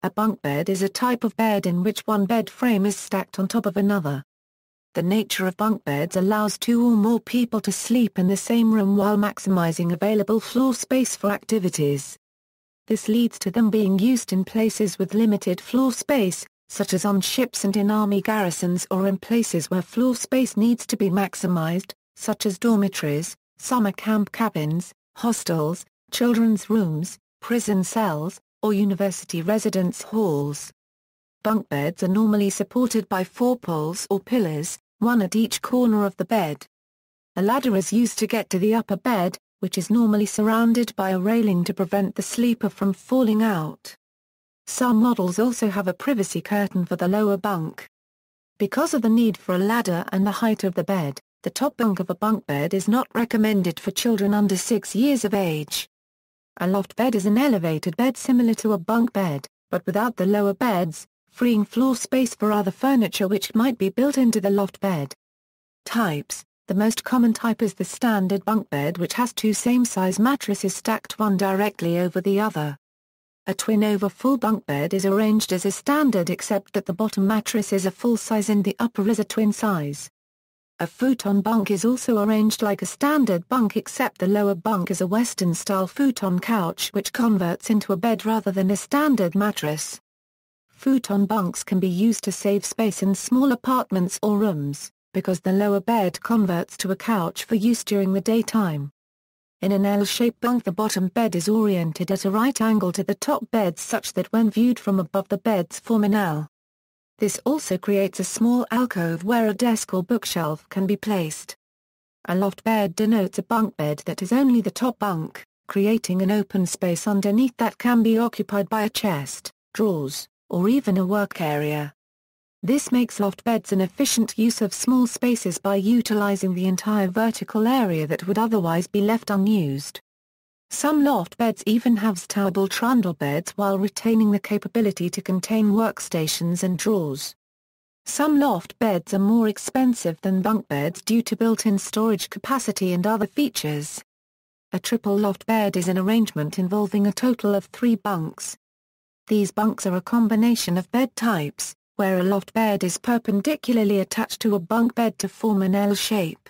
A bunk bed is a type of bed in which one bed frame is stacked on top of another. The nature of bunk beds allows two or more people to sleep in the same room while maximizing available floor space for activities. This leads to them being used in places with limited floor space, such as on ships and in army garrisons, or in places where floor space needs to be maximized, such as dormitories, summer camp cabins, hostels, children's rooms, prison cells, or university residence halls. Bunk beds are normally supported by 4 poles or pillars, one at each corner of the bed. A ladder is used to get to the upper bed, which is normally surrounded by a railing to prevent the sleeper from falling out. Some models also have a privacy curtain for the lower bunk. Because of the need for a ladder and the height of the bed, the top bunk of a bunk bed is not recommended for children under 6 years of age. A loft bed is an elevated bed similar to a bunk bed, but without the lower beds, freeing floor space for other furniture which might be built into the loft bed. Types. The most common type is the standard bunk bed, which has 2 same-size mattresses stacked one directly over the other. A twin over full bunk bed is arranged as a standard, except that the bottom mattress is a full size and the upper is a twin size. A futon bunk is also arranged like a standard bunk, except the lower bunk is a Western-style futon couch which converts into a bed rather than a standard mattress. Futon bunks can be used to save space in small apartments or rooms, because the lower bed converts to a couch for use during the daytime. In an L-shaped bunk, the bottom bed is oriented at a right angle to the top bed such that when viewed from above the beds form an L. This also creates a small alcove where a desk or bookshelf can be placed. A loft bed denotes a bunk bed that is only the top bunk, creating an open space underneath that can be occupied by a chest, drawers, or even a work area. This makes loft beds an efficient use of small spaces by utilizing the entire vertical area that would otherwise be left unused. Some loft beds even have towable trundle beds while retaining the capability to contain workstations and drawers. Some loft beds are more expensive than bunk beds due to built-in storage capacity and other features. A triple loft bed is an arrangement involving a total of 3 bunks. These bunks are a combination of bed types, where a loft bed is perpendicularly attached to a bunk bed to form an L shape.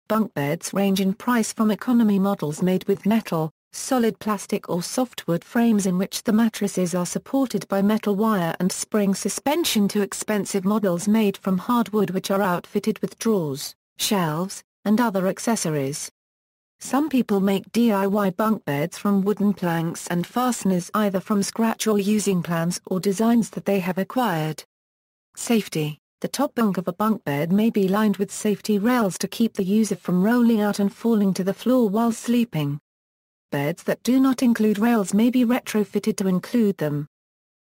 Bunk beds range in price from economy models made with metal, solid plastic or softwood frames in which the mattresses are supported by metal wire and spring suspension to expensive models made from hardwood which are outfitted with drawers, shelves, and other accessories. Some people make DIY bunk beds from wooden planks and fasteners either from scratch or using plans or designs that they have acquired. Safety. The top bunk of a bunk bed may be lined with safety rails to keep the user from rolling out and falling to the floor while sleeping. Beds that do not include rails may be retrofitted to include them.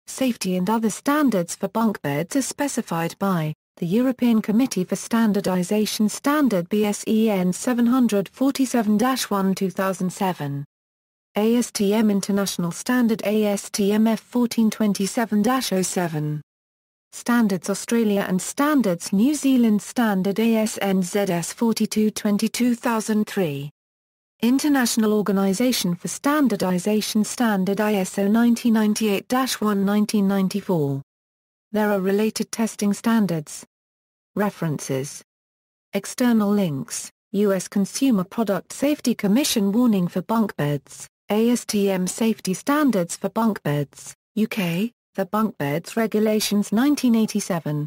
Safety and other standards for bunk beds are specified by the European Committee for Standardization Standard BSEN 747-1 2007. ASTM International Standard ASTM F1427-07. Standards Australia and Standards New Zealand Standard ASN ZS 4222 2003. International Organization for Standardization Standard ISO 1998-1 1994. There are related testing standards. References. External links: U.S. Consumer Product Safety Commission warning for bunk beds, ASTM safety standards for bunk beds, UK, the Bunk Beds Regulations 1987.